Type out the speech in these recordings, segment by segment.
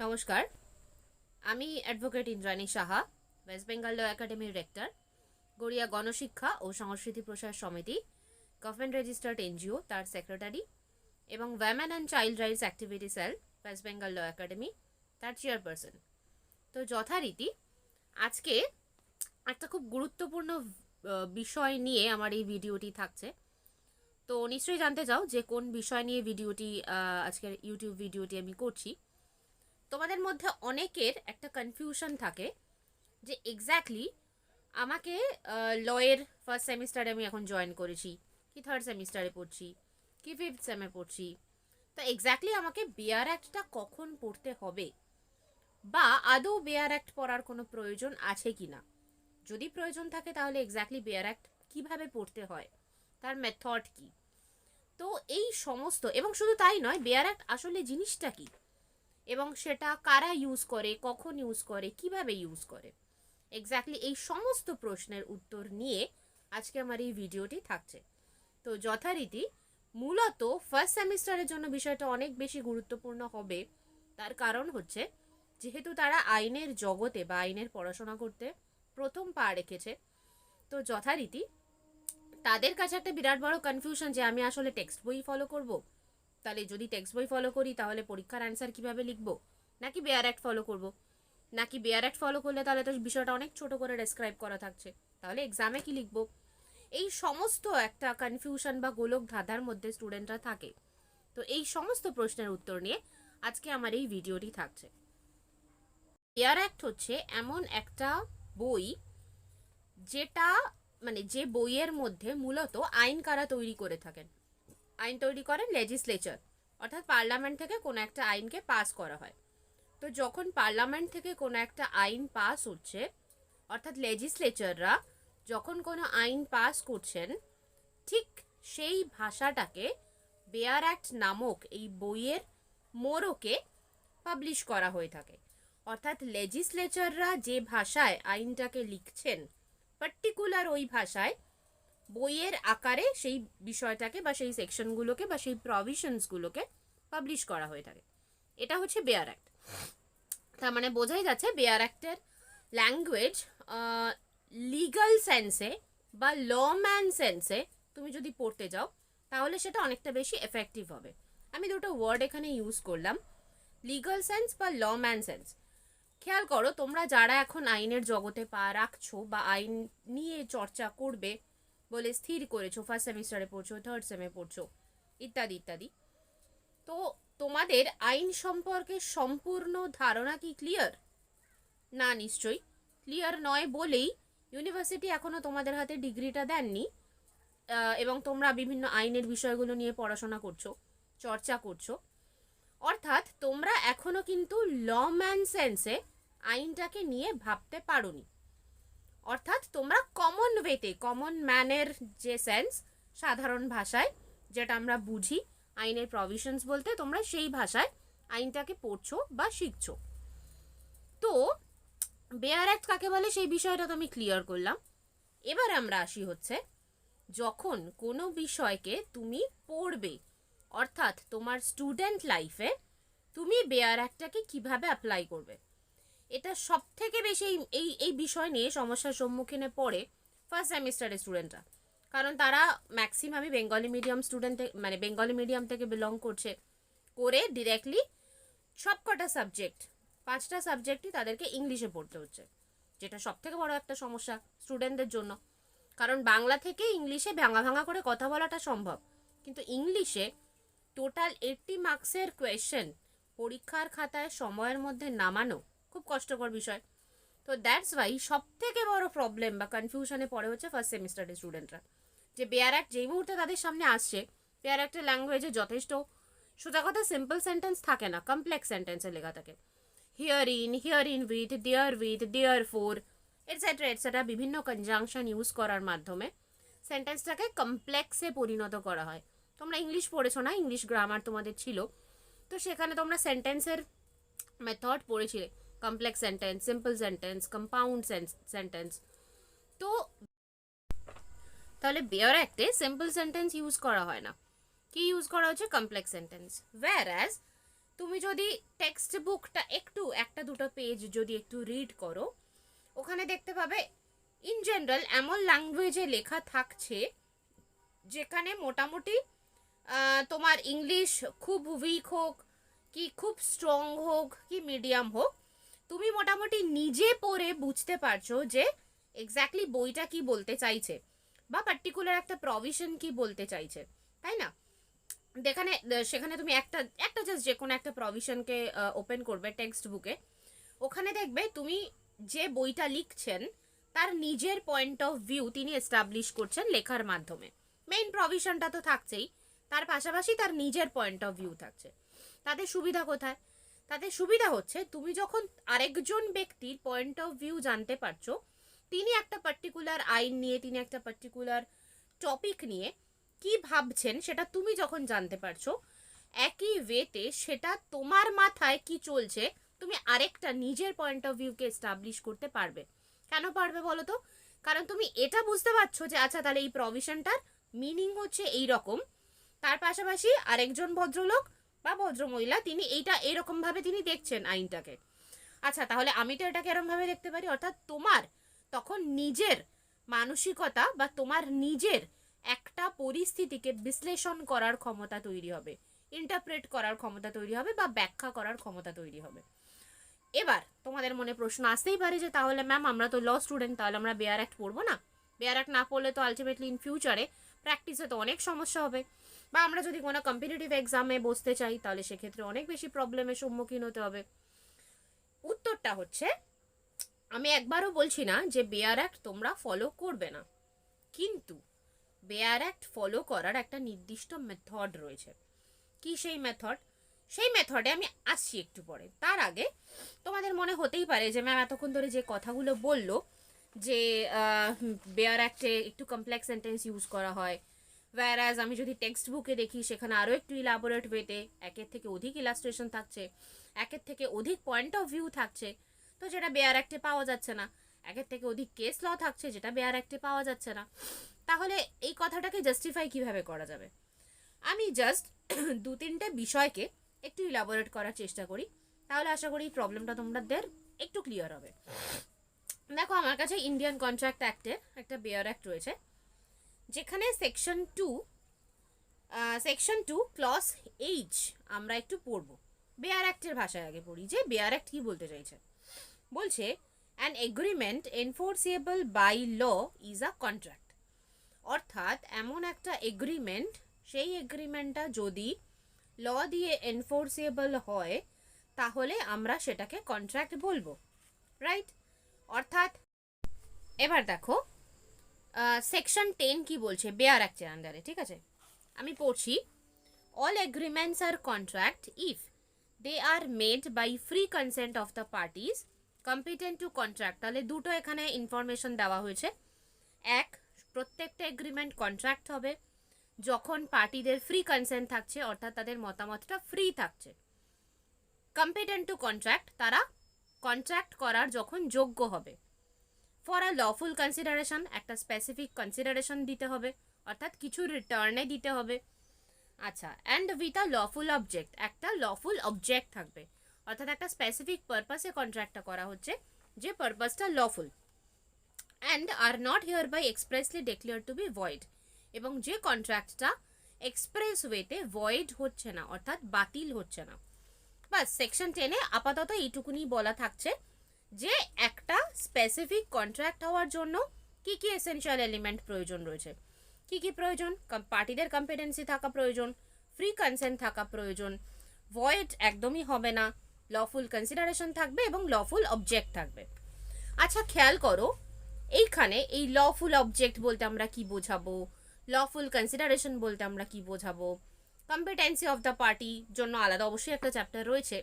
নমস্কার, আমি advocate Indrani Saha, west Bengal law একাডেমির রেক্টর, গড়িয়া গণশিক্ষা ও সংস্কৃতি প্রসার সমিতি, গভর্নমেন্ট রেজিস্টার্ড এনজিও তার সেক্রেটারি এবং women and child rights activity cell west Bengal law academy তার চেয়ারপারসন। তো যথারীতি আজকে একটা খুব গুরুত্বপূর্ণ বিষয় নিয়ে আমার এই ভিডিওটি থাকছে। তো নিশ্চয়ই জানতে চাও যে কোন বিষয় নিয়ে ভিডিওটি আজকের ইউটিউব ভিডিওটি আমি করছি। তোমাদের মধ্যে অনেকের একটা কনফিউশন থাকে যে এক্স্যাক্টলি আমাকে লয়ের ফার্স্ট সেমিস্টারে আমি এখন জয়েন করেছি, কি থার্ড সেমিস্টারে পড়ছি, কি ফিফথ সেমে পড়ছি, তো এক্স্যাক্টলি আমাকে বেয়ার অ্যাক্টটা কখন পড়তে হবে, বা আদৌ বেয়ার অ্যাক্ট পড়ার কোনো প্রয়োজন আছে কি না, যদি প্রয়োজন থাকে তাহলে এক্স্যাক্টলি বেয়ার অ্যাক্ট কীভাবে পড়তে হয়, তার মেথড কি। তো এই সমস্ত, এবং শুধু তাই নয়, বেয়ার অ্যাক্ট আসলে জিনিসটা কি এবং সেটা কারা ইউজ করে, কখন ইউজ করে, কিভাবে ইউজ করে, এক্স্যাক্টলি এই সমস্ত প্রশ্নের উত্তর নিয়ে আজকে আমার এই ভিডিওটি থাকছে। তো যথারীতি মূলত ফার্স্ট সেমিস্টারের জন্য বিষয়টা অনেক বেশি গুরুত্বপূর্ণ হবে। তার কারণ হচ্ছে যেহেতু তারা আইনের জগতে বা আইনের পড়াশোনা করতে প্রথম পা রেখেছে, তো যথারীতি তাদের কাছে একটা বিরাট বড় কনফিউশন যে আমি আসলে টেক্সট বই ফলো করব, তাহলে যদি টেক্সট বই ফলো করি তাহলে পরীক্ষার অ্যান্সার কিভাবে লিখবো, নাকি বেয়ার অ্যাক্ট ফলো করব, নাকি বেয়ার অ্যাক্ট ফলো করলে তাহলে তো বিষয়টা অনেক ছোট করে ডেসক্রাইব করা থাকছে, তাহলে এক্সামে কি লিখবো। এই সমস্ত একটা কনফিউশন বা গোলক ধাঁধার মধ্যে স্টুডেন্টরা থাকে। তো এই সমস্ত প্রশ্নের উত্তর নিয়ে আজকে আমার এই ভিডিওটি থাকছে। বেয়ার অ্যাক্ট হচ্ছে এমন একটা বই যেটা যে বইয়ের মধ্যে মূলত আইন কারা তৈরি করে থাকেন, আইন তৈরি করেন লেজিসলেচার, অর্থাৎ পার্লামেন্ট থেকে কোনো একটা আইনকে পাস করা হয়। তো যখন পার্লামেন্ট থেকে কোনো একটা আইন পাস হচ্ছে, অর্থাৎ লেজিসলেচাররা যখন কোনো আইন পাস করছেন, ঠিক সেই ভাষাটাকে বেয়ার অ্যাক্ট নামক এই বইয়ের মোড়কে পাবলিশ করা হয়ে থাকে। অর্থাৎ লেজিসলেচাররা যে ভাষায় আইনটাকে লিখছেন, পার্টিকুলার ওই ভাষায় বইয়ের আকারে সেই বিষয়টাকে বা সেই সেকশনগুলোকে বা সেই প্রভিশনসগুলোকে পাবলিশ করা হয়ে থাকে। এটা হচ্ছে বেয়ার অ্যাক্ট। তার মানে বোঝাই যাচ্ছে বেয়ার অ্যাক্টের ল্যাঙ্গুয়েজ লিগাল সেন্সে বা লম্যান সেন্সে তুমি যদি পড়তে যাও তাহলে সেটা অনেকটা বেশি এফেক্টিভ হবে। আমি দুটো ওয়ার্ড এখানে ইউজ করলাম, লিগাল সেন্স বা লম্যান সেন্স। খেয়াল করো, তোমরা যারা এখন আইনের জগতে পা রাখছো বা আইন নিয়ে চর্চা করবে বলে স্থির করেছো, ফার্স্ট সেমিস্টারে পড়ছো, থার্ড সেমে পড়ছো, ইত্যাদি ইত্যাদি, তো তোমাদের আইন সম্পর্কে সম্পূর্ণ ধারণা কি ক্লিয়ার? না, নিশ্চয়ই ক্লিয়ার নয় বলেই ইউনিভার্সিটি এখনও তোমাদের হাতে ডিগ্রিটা দেননি, এবং তোমরা বিভিন্ন আইনের বিষয়গুলো নিয়ে পড়াশোনা করছো, চর্চা করছো। অর্থাৎ তোমরা এখনও কিন্তু লম্যান সেন্সে আইনটাকে নিয়ে ভাবতে পারোনি। অর্থাৎ তোমরা কমন ওয়েতে, কমন ম্যানের যে সেন্স, সাধারণ ভাষায় যেটা আমরা বুঝি আইনের প্রভিশনস বলতে, তোমরা সেই ভাষায় আইনটাকে পড়ছো বা শিখছো। তো বেয়ার অ্যাক্ট কাকে বলে সেই বিষয়টা তো আমি ক্লিয়ার করলাম। এবার আমরা আসি হচ্ছে যখন কোনো বিষয়কে তুমি পড়বে, অর্থাৎ তোমার স্টুডেন্ট লাইফে তুমি বেয়ার অ্যাক্টটাকে কিভাবে অ্যাপ্লাই করবে। এটা সব থেকে বেশি এই বিষয় নিয়ে সমস্যার সম্মুখীনে পড়ে ফার্স্ট সেমিস্টারের স্টুডেন্টরা, কারণ তারা ম্যাক্সিমামই Bengali medium student, Bengali medium থেকে বিলং করছে, করে ডিরেক্টলি সবকটা সাবজেক্ট, 5টা সাবজেক্টই তাদেরকে ইংলিশে পড়তে হচ্ছে, যেটা সব থেকে বড় একটা সমস্যা স্টুডেন্টদের জন্য। কারণ বাংলা থেকে ইংলিশে ভাঙা ভাঙা করে কথা বলাটা সম্ভব, কিন্তু ইংলিশে টোটাল 80 মার্কসের কোয়েশ্চেন পরীক্ষার খাতায় সময়ের মধ্যে নামানো খুব কষ্টকর বিষয়। তো দ্যাটস ওয়াই সব থেকে বড় প্রবলেম বা কনফিউশনে পড়ে হচ্ছে ফার্স্ট সেমিস্টারের স্টুডেন্টরা, যে বেয়ার অ্যাক্ট যেই মুহূর্তে তাদের সামনে আসছে, বেয়ার অ্যাক্টের ল্যাঙ্গুয়েজে যথেষ্ট সোজা কথা সিম্পল সেন্টেন্স থাকে না, কমপ্লেক্স সেন্টেন্সে লেখা থাকে। Here in with, therefore, etcetera বিভিন্ন কনজাংশন ইউজ করার মাধ্যমে সেন্টেন্সটাকে কমপ্লেক্সে পরিণত করা হয়। তোমরা ইংলিশ পড়েছো না, ইংলিশ গ্রামার তোমাদের ছিল, তো সেখানে তোমরা সেন্টেন্সের মেথড পড়েছিলে, complex sentence, simple sentence, compound sentence. তো তাহলে বেয়ার অ্যাক্টে সিম্পল সেন্টেন্স ইউজ করা হয় না, কি ইউজ করা হচ্ছে? Complex sentence. ওয়্যারঅ্যাজ তুমি যদি টেক্সট বুকটা একটু একটা দুটো পেজ যদি একটু রিড করো, ওখানে দেখতে পাবে ইন জেনারেল এমন ল্যাঙ্গুয়েজে লেখা থাকছে যেখানে মোটামুটি তোমার ইংলিশ খুব উইক হোক কি খুব স্ট্রং হোক কি মিডিয়াম হোক, তুমি মোটামুটি নিজে পড়ে বুঝতে পারছো যে এক্স্যাক্টলি বইটা কি বলতে চাইছে বা পার্টিকুলার একটা প্রভিশন কি বলতে চাইছে, তাই না? সেখানে তুমি একটা একটা জাস্ট যে কোনো একটা প্রভিশনকে ওপেন করবে টেক্সট বুকে, ওখানে দেখবে তুমি যে বইটা লিখছেন তার নিজের পয়েন্ট অফ ভিউ তিনি এস্টাবলিশ করছেন লেখার মাধ্যমে। মেইন প্রভিশনটা তো থাকছেই, তার পাশাপাশি তার নিজের পয়েন্ট অফ ভিউ থাকছে। তাতে সুবিধা কোথায়? তাতে সুবিধা হচ্ছে তুমি যখন আরেকজন ব্যক্তির পয়েন্ট অফ ভিউ জানতে পারছো, তিনি একটা পার্টিকুলার আইন নিয়ে, তিনি একটা পার্টিকুলার টপিক নিয়ে কি ভাবছেন সেটা তুমি যখন জানতে পারছো, একই ওয়েতে সেটা তোমার মাথায় কি চলছে তুমি আরেকটা নিজের পয়েন্ট অফ ভিউকে এস্টাবলিশ করতে পারবে। কেন পারবে বলো তো? কারণ তুমি এটা বুঝতে পারছো যে আচ্ছা তাহলে এই প্রভিশনটার মিনিং হচ্ছে এই রকম, তার পাশাপাশি আরেকজন ভদ্রলোক বা ভদ্রমহিলা তিনি এইটা এরকম ভাবে তিনি দেখছেন আইনটাকে। আচ্ছা তাহলে আমি তো এটাকে এরকম ভাবে দেখতে পারি, অর্থাৎ তোমার তখন নিজের মানসিকতা বা তোমার নিজের একটা পরিস্থিতিকে বিশ্লেষণ করার ক্ষমতা তৈরি হবে, ইন্টারপ্রেট করার ক্ষমতা তৈরি হবে বা ব্যাখ্যা করার ক্ষমতা তৈরি হবে। এবার তোমাদের মনে প্রশ্ন আসতেই পারে যে তাহলে ম্যাম আমরা তো ল স্টুডেন্ট, তাহলে আমরা বেয়ার অ্যাক্ট পড়বো না? বেয়ার অ্যাক্ট না পড়লে তো আলটিমেটলি ইন ফিউচারে প্র্যাকটিসে তো অনেক সমস্যা হবে, বা আমরা যদি কোনো কম্পিটিটিভ এক্সামে বসতে চাই তাহলে সেক্ষেত্রে অনেক বেশি প্রবলেমের সম্মুখীন হতে হবে। উত্তরটা হচ্ছে আমি একবারও বলছি না যে বেয়ার অ্যাক্ট তোমরা ফলো করবে না, কিন্তু বেয়ার অ্যাক্ট ফলো করার একটা নির্দিষ্ট মেথড রয়েছে। কি সেই মেথড? সেই মেথডে আমি আসছি একটু পরে। তার আগে তোমাদের মনে হতেই পারে যে ম্যাম এতক্ষণ ধরে যে কথাগুলো বললো যে বেয়ার অ্যাক্টে একটু কমপ্লেক্স সেন্টেন্স ইউজ করা হয়, ওয়্যারাজ আমি যদি টেক্সট বুকে দেখি সেখানে আরও একটু ইলাবোরেট ওয়েতে একের থেকে অধিক ইলাস্ট্রেশন থাকছে, একের থেকে অধিক পয়েন্ট অফ ভিউ থাকছে, তো যেটা বেয়ার অ্যাক্টে পাওয়া যাচ্ছে না, একের থেকে অধিক কেস ল থাকছে যেটা বেয়ার অ্যাক্টে পাওয়া যাচ্ছে না। তাহলে এই কথাটাকে জাস্টিফাই কিভাবে করা যাবে? আমি জাস্ট দু তিনটে বিষয়কে একটু ইলাবোরেট করার চেষ্টা করি, তাহলে আশা করি প্রবলেমটা তোমাদের একটু ক্লিয়ার হবে। দেখো আমার কাছে ইন্ডিয়ান কন্ট্রাক্ট অ্যাক্টের একটা বেয়ার অ্যাক্ট রয়েছে, যেখানে সেকশন টু ক্লজ এইচ আমরা একটু পড়বো। বেয়ার অ্যাক্টের ভাষায় আগে পড়ি যে বেয়ার অ্যাক্ট কি বলতে চাইছে। বলছে an agreement enforceable by law is a contract, অর্থাৎ এমন একটা এগ্রিমেন্ট, সেই এগ্রিমেন্টটা যদি ল দিয়ে এনফোর্সেবল হয় তাহলে আমরা সেটাকে কন্ট্রাক্ট বলবো, রাইট? অর্থাৎ এবার দেখো সেকশন 10 কি বলছে বেয়ার অ্যাক্টের আন্ডারে, ঠিক আছে? আমি পড়ছি, all agreements are contract if they are made by free consent of the parties competent to contract. তাহলে দুটো এখানে ইনফরমেশন দেওয়া হয়েছে। এক, প্রত্যেকটা এগ্রিমেন্ট কন্ট্রাক্ট হবে যখন পার্টিদের ফ্রি কনসেন্ট থাকছে, অর্থাৎ তাদের মতামতটা ফ্রি থাকছে। কম্পিটেন্ট টু কন্ট্রাক্ট, তারা কন্ট্রাক্ট করার যখন যোগ্য হবে। ফর আ লফুল কনসিডারেশন, একটা স্পেসিফিক কনসিডারেশন দিতে হবে, অর্থাৎ কিছু রিটার্নে দিতে হবে। আচ্ছা, and with a lawful object, একটা লফুল অবজেক্ট থাকবে, অর্থাৎ একটা স্পেসিফিক পারপাসে কন্ট্রাক্টটা করা হচ্ছে, যে পারপাসটা lawful. And are not hereby expressly declare to be void, এবং যে কন্ট্রাক্টটা এক্সপ্রেস ওয়েতে ভয়েড হচ্ছে না, অর্থাৎ বাতিল হচ্ছে না। বাস সেকশন 10-এ আপাতত এইটুকুনি বলা থাকছে যে একটা স্পেসিফিক কন্ট্রাক্ট হওয়ার জন্য কি কি এসেনশিয়াল এলিমেন্ট প্রয়োজন রয়েছে। কি কি প্রয়োজন? পার্টিদের কম্পিটেন্সি থাকা প্রয়োজন, ফ্রি কনসেন্ট থাকা প্রয়োজন, ভয়েড একদমই হবে না, লফুল কনসিডারেশন থাকবে এবং লফুল অবজেক্ট থাকবে। আচ্ছা খেয়াল করো, এইখানে এই লফুল অবজেক্ট বলতে আমরা কি বোঝাবো, লফুল কনসিডারেশন বলতে আমরা কি বোঝাবো, কম্পিটেন্সি অফ দ্য পার্টি জন্য আলাদা অবশ্যই একটা চ্যাপ্টার রয়েছে,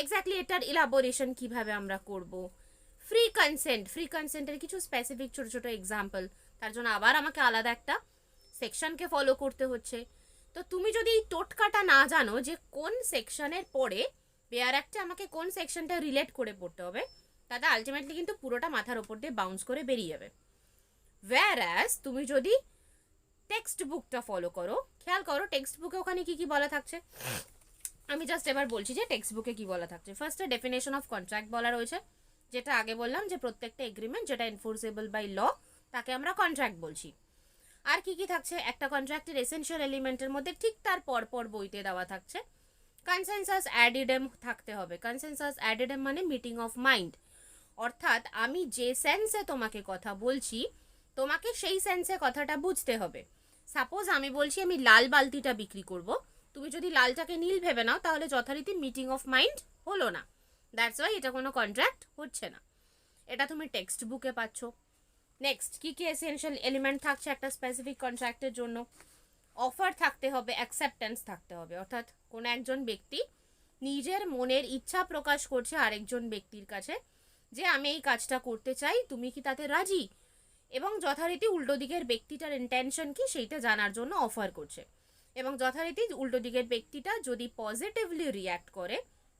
এক্স্যাক্টলি এটার ইলাবোরেশন কিভাবে আমরা করব। ফ্রি কনসেন্টের কিছু স্পেসিফিক ছোট ছোট এক্সাম্পল, তার জন্য আবার আমাকে আলাদা একটা সেকশনকে ফলো করতে হচ্ছে। তো তুমি যদি এই টোটকাটা না জানো যে কোন সেকশনের পরে বেয়ার অ্যাক্টে আমাকে কোন সেকশনটা রিলেট করে পড়তে হবে, তাতে আলটিমেটলি কিন্তু পুরোটা মাথার ওপর দিয়ে বাউন্স করে বেরিয়ে যাবে। ওয়্যারাজ তুমি যদি টেক্সট বুকটা ফলো করো, খেয়াল করো টেক্সট বুকে ওখানে কি কি বলা থাকছে। আমি জাস্ট এবার বলছি যে টেক্সট বুকে কি বলা থাকছে। ফার্স্টে ডেফিনেশন অফ কন্ট্রাক্ট বলা রয়েছে, যেটা আগে বললাম যে প্রত্যেকটা এগ্রিমেন্ট যেটা এনফোর্সেবল বাই ল তাকে আমরা কন্ট্রাক্ট বলছি। আর কি কি থাকছে, একটা কন্ট্রাক্টের এসেনশিয়াল এলিমেন্টের মধ্যে ঠিক তার পরপর বইতে দেওয়া থাকছে কনসেনসাস অ্যাডিডেম থাকতে হবে। কনসেনসাস অ্যাডিডেম মানে মিটিং অফ মাইন্ড, অর্থাৎ আমি যে সেন্সে তোমাকে কথা বলছি তোমাকে সেই সেন্সে কথাটা বুঝতে হবে। সাপোজ আমি বলছি আমি লাল বালতিটা বিক্রি করব, তুমি যদি লালটাকে নীল ভেবে নাও তাহলে যথারীতি মিটিং অফ মাইন্ড হলো না, দ্যাটস ওয়াই এটা কোনো কন্ট্রাক্ট হচ্ছে না। এটা তুমি টেক্সট বুকে পাচ্ছ। নেক্সট কি কি এসেনশিয়াল এলিমেন্ট থাকছে একটা স্পেসিফিক কন্ট্রাক্টের জন্য, অফার থাকতে হবে, অ্যাকসেপ্টেন্স থাকতে হবে, অর্থাৎ কোনো একজন ব্যক্তি নিজের মনের ইচ্ছা প্রকাশ করছে আরেকজন ব্যক্তির কাছে যে আমি এই কাজটা করতে চাই, তুমি কি তাতে রাজি, এবং যথারীতি উল্টো দিকের ব্যক্তিটার ইন্টেনশন কি সেইটা জানার জন্য অফার করছে, এবং যথারীতি উল্টো দিকের ব্যক্তিটা যদি পজিটিভলি রিয়্যাক্ট করে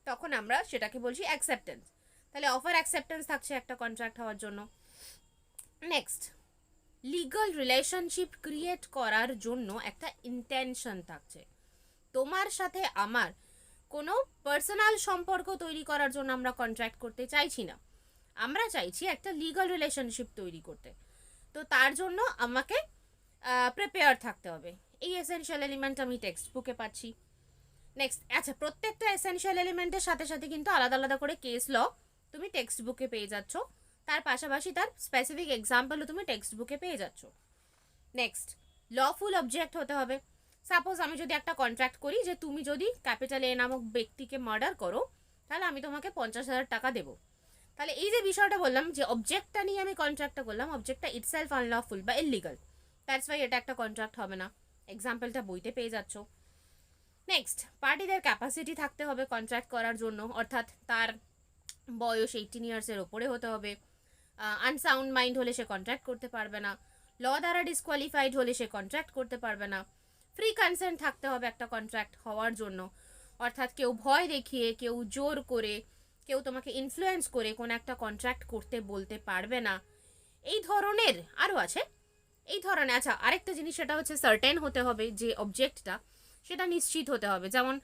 তখন আমরা সেটাকে বলছি অ্যাকসেপ্টেন্স। তাহলে অফার অ্যাকসেপ্টেন্স থাকছে একটা কন্ট্রাক্ট হওয়ার জন্য। নেক্সট লিগাল রিলেশনশিপ ক্রিয়েট করার জন্য একটা ইন্টেনশন থাকছে। তোমার সাথে আমার কোনো পার্সোনাল সম্পর্ক তৈরি করার জন্য আমরা কন্ট্রাক্ট করতে চাইছি না, আমরা চাইছি একটা লিগাল রিলেশনশিপ তৈরি করতে। তো তার জন্য আমাকে প্রিপেয়ার থাকতে হবে। এই এসেনশিয়াল এলিমেন্ট আমি টেক্সট বুকে পাচ্ছি। নেক্সট, আচ্ছা প্রত্যেকটা এসেনশিয়াল এলিমেন্টের সাথে সাথে কিন্তু আলাদা আলাদা করে কেস ল তুমি টেক্সট বুকে পেয়ে যাচ্ছ, তার পাশাপাশি তার স্পেসিফিক এক্সাম্পলও তুমি টেক্সট বুকে পেয়ে যাচ্ছ। নেক্সট, লফুল অবজেক্ট হতে হবে। সাপোজ আমি যদি একটা কন্ট্রাক্ট করি যে তুমি যদি ক্যাপিটাল এ নামক ব্যক্তিকে মার্ডার করো তাহলে আমি তোমাকে 50,000 টাকা দেবো। তাহলে এই যে বিষয়টা বললাম যে অবজেক্টটা নিয়ে আমি কন্ট্রাক্টটা করলাম, অবজেক্টটা ইটসেলফ আনলফুল বা ইললিগাল, দ্যাটস ওয়াই এটা একটা কন্ট্রাক্ট হবে না। এক্সাম্পলটা বইতে পেয়ে যাচ্ছ। নেক্সট, পার্টিদের ক্যাপাসিটি থাকতে হবে কন্ট্রাক্ট করার জন্য, অর্থাৎ তার বয়স 18 ইয়ার্সের ওপরে হতে হবে, আনসাউন্ড মাইন্ড হলে সে কন্ট্রাক্ট করতে পারবে না, ল দ্বারা ডিসকোয়ালিফাইড হলে সে কন্ট্রাক্ট করতে পারবে না, ফ্রি কনসেন্ট থাকতে হবে একটা কন্ট্রাক্ট হওয়ার জন্য, অর্থাৎ কেউ ভয় দেখিয়ে, কেউ জোর করে, কেউ তোমাকে ইনফ্লুয়েন্স করে কোনো একটা কন্ট্রাক্ট করতে বলতে পারবে না। এই ধরনের আরও আছে, এই ধরনের। আচ্ছা আরেকটা জিনিস সেটা হচ্ছে সার্টেন হতে হবে, যে অবজেক্টটা সেটা নিশ্চিত হতে হবে। যেমন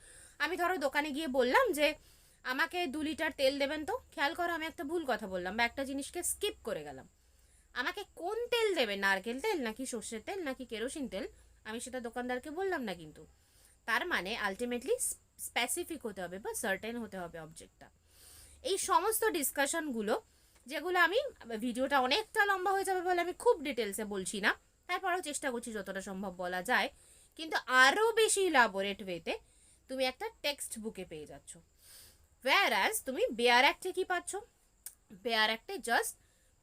আমি ধরো দোকানে গিয়ে বললাম যে আমাকে 2 লিটার তেল দেবেন, তো খেয়াল করো আমি একটা ভুল কথা বললাম বা একটা জিনিসকে স্কিপ করে গেলাম। আমাকে কোন তেল দেবে, নারকেল তেল নাকি সর্ষের তেল নাকি কেরোসিন তেল, আমি সেটা দোকানদারকে বললাম না কিন্তু। তার মানে আলটিমেটলি স্পেসিফিক হতে হবে বা সার্টেন হতে হবে অবজেক্টটা। এই সমস্ত ডিসকাশনগুলো যেগুলো আমি, ভিডিওটা অনেকটা লম্বা হয়ে যাবে বলে আমি খুব ডিটেলসে বলছি না, তারপরেও চেষ্টা করছি যতটা সম্ভব বলা যায়, কিন্তু আরও বেশি ইলাবোরেট ওয়েতে তুমি একটা টেক্সট বুকে পেয়ে যাচ্ছ। ওয়্যারঅ্যাজ তুমি বেয়ার অ্যাক্টে কি পাচ্ছ, বেয়ার অ্যাক্টে জাস্ট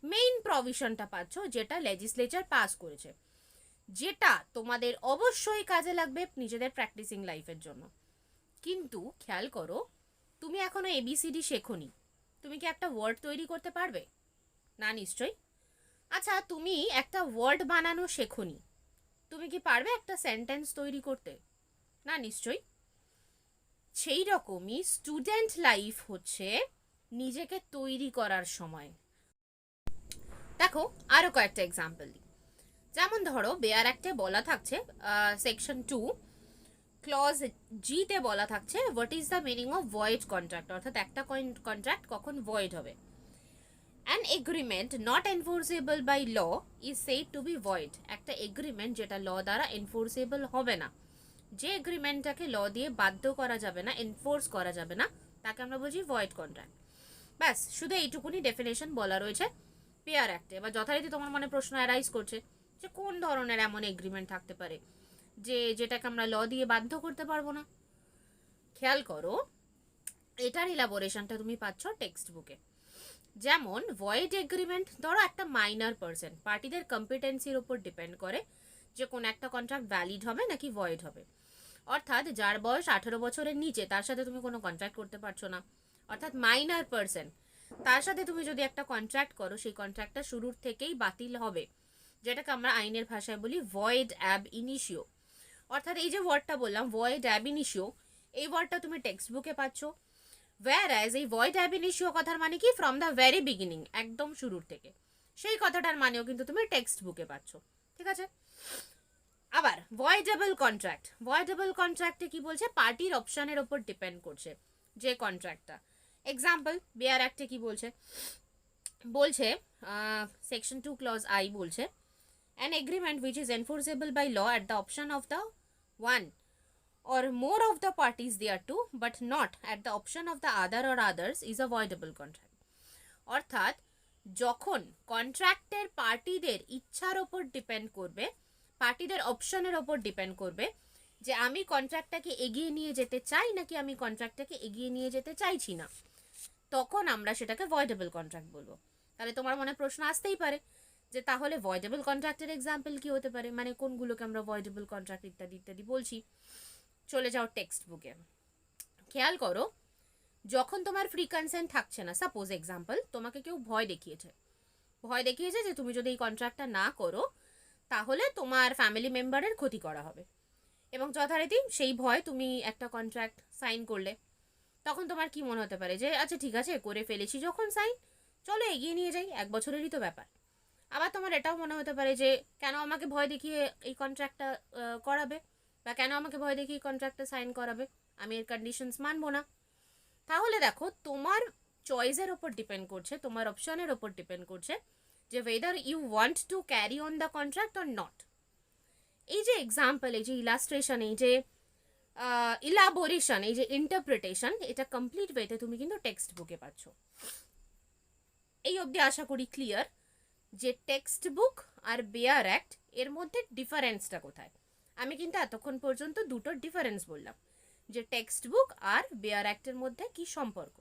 মেইন প্রভিশনটা পাচ্ছ যেটা লেজিসলেচার পাস করেছে, যেটা তোমাদের অবশ্যই কাজে লাগবে নিজেদের প্র্যাকটিসিং লাইফের জন্য। কিন্তু খেয়াল করো তুমি এখনো এবিসিডি শেখোনি, তুমি কি একটা ওয়ার্ড তৈরি করতে পারবে? না নিশ্চয়ই। আচ্ছা তুমি একটা ওয়ার্ড বানানো শেখোনি, তুমি কি পারবে একটা সেন্টেন্স তৈরি করতে? না নিশ্চয়ই। সেই রকমই স্টুডেন্ট লাইফ হচ্ছে নিজেকে তৈরি করার সময়। দেখো আরও কয়েকটা এক্সাম্পল দিই। যেমন ধরো বেয়ার অ্যাক্টে বলা থাকছে সেকশন 2 ক্লজ জিতে বলা থাকছে what is the meaning of void contract, অর্থাৎ একটা কন্ট্রাক্ট কখন ভয়েড হবে। An agreement not enforceable by law is said to be void. একটা এগ্রিমেন্ট যেটা ল দ্বারা এনফোর্সেবল হবে না, যে এগ্রিমেন্টটাকে ল দিয়ে বাধ্য করা যাবে না, এনফোর্স করা যাবে না, তাকে আমরা বলছি ভয়েড কন্ট্রাক্ট। ব্যাস শুধু এইটুকুনি ডেফিনেশন বলা রয়েছে বেয়ার অ্যাক্টে। এবার যথারীতি তোমার মনে প্রশ্ন অ্যারাইজ করছে যে কোন ধরনের এমন এগ্রিমেন্ট থাকতে পারে যেটাকে আমরা ল দিয়ে বাধ্য করতে পারবো না। খেয়াল করো এটার ইলাবোরেশনটা তুমি পাচ্ছ টেক্সট বুকে। যেমন ভয়েড এগ্রিমেন্ট, ধরো একটা মাইনর পার্সন, পার্টিদের কম্পিটেন্সির উপর ডিপেন্ড করে যে কোন একটা কন্ট্রাক্ট ভ্যালিড হবে নাকি ভয়েড হবে। অর্থাৎ যার বয়স 18 বছরের নিচে তার সাথে তুমি কোনো কন্ট্রাক্ট করতে পারছো না, অর্থাৎ মাইনর পার্সন, তার সাথে তুমি যদি একটা কন্ট্রাক্ট করো সেই কন্ট্রাক্টটা শুরুর থেকেই বাতিল হবে, যেটাকে আমরা আইনের ভাষায় বলি ভয়েড অ্যাব ইনিশিও। অর্থাৎ এই যে ওয়ার্ডটা বললাম ভয়েড অ্যাব ইনিশিও, এই ওয়ার্ডটা তুমি টেক্সট বুকে পাচ্ছ। whereas এই ভয়েড অ্যাব ইনিশিও কথার মানে কি ফ্রম দ্য ভেরি বিগিনিং, একদম শুরুর থেকে, সেই কথাটার মানেও কিন্তু তুমি টেক্সট বুকে পাচ্ছ। ঠিক আছে, আবার ভয়েডেবল কন্ট্রাক্ট, ভয়েডেবল কন্ট্রাক্টে কি বলছে, পার্টির অপশনের ওপর ডিপেন্ড করছে যে কন্ট্রাক্টটা। এক্সাম্পল বেয়ার অ্যাক্টে কি বলছে, বলছে সেকশন 2 ক্লজ আই বলছে an agreement which is enforceable by law at the option of the one or more of the parties thereto but not at the option of the other or others is a voidable contract. অর্থাৎ যখন কন্ট্রাক্টের পার্টিদের ইচ্ছার ওপর depend করবে, পার্টিদের অপশনের ওপর depend করবে যে আমি কন্ট্রাক্টটাকে এগিয়ে নিয়ে যেতে চাই নাকি আমি কন্ট্রাক্টটাকে এগিয়ে নিয়ে যেতে চাইছি না, তখন আমরা সেটাকে ভয়েডেবল কন্ট্রাক্ট বলবো। তাহলে তোমার মনে প্রশ্ন আসতেই পারে যে তাহলে ভয়েডেবল কন্ট্রাক্টের এক্সাম্পল কি হতে পারে, মানে কোনগুলোকে আমরা ভয়েডেবল কন্ট্রাক্ট ইত্যাদি ইত্যাদি বলছি। চলে যাও টেক্সট বুকে, খেয়াল করো যখন তোমার ফ্রি কনসেন্ট থাকছে না, সাপোজ এক্সাম্পল তোমাকে কেউ ভয় দেখিয়েছে যে তুমি যদি এই কন্ট্রাক্টটা না করো তাহলে তোমার ফ্যামিলি মেম্বারের ক্ষতি করা হবে, এবং যথারীতি সেই ভয় তুমি একটা কন্ট্রাক্ট সাইন করলে, তখন তোমার কি মনে হতে পারে যে আচ্ছা ঠিক আছে করে ফেলেছি যখন সাইন, চলো এগিয়ে নিয়ে যাই, 1 বছরেরই তো ব্যাপার। আবার তোমার এটাও মনে হতে পারে যে কেন আমাকে ভয় দেখিয়ে এই কন্ট্রাক্টটা করাবে, বা কেন আমাকে ভয় দেখিয়ে কন্ট্রাক্টটা সাইন করাবে, আমি এর কন্ডিশনস মানবো না। তাহলে দেখো তোমার চয়েসের ওপর ডিপেন্ড করছে, তোমার অপশনের ওপর ডিপেন্ড করছে যে whether you want to carry on the contract or not. এই যে এক্সাম্পল, এই যে ইলাস্ট্রেশন, এই যে ইলাবোরেশন, এই যে ইন্টারপ্রিটেশন, এটা কমপ্লিট ওয়েতে তুমি কিন্তু টেক্সট বুকে পাচ্ছ। এই অবধি আশা করি ক্লিয়ার যে টেক্সট বুক আর বেয়ার অ্যাক্ট এর মধ্যে ডিফারেন্সটা কোথায়। আমি কিন্তু এতক্ষণ পর্যন্ত দুটোর ডিফারেন্স বললাম যে টেক্সট বুক আর বেয়ার অ্যাক্টের মধ্যে কি সম্পর্ক।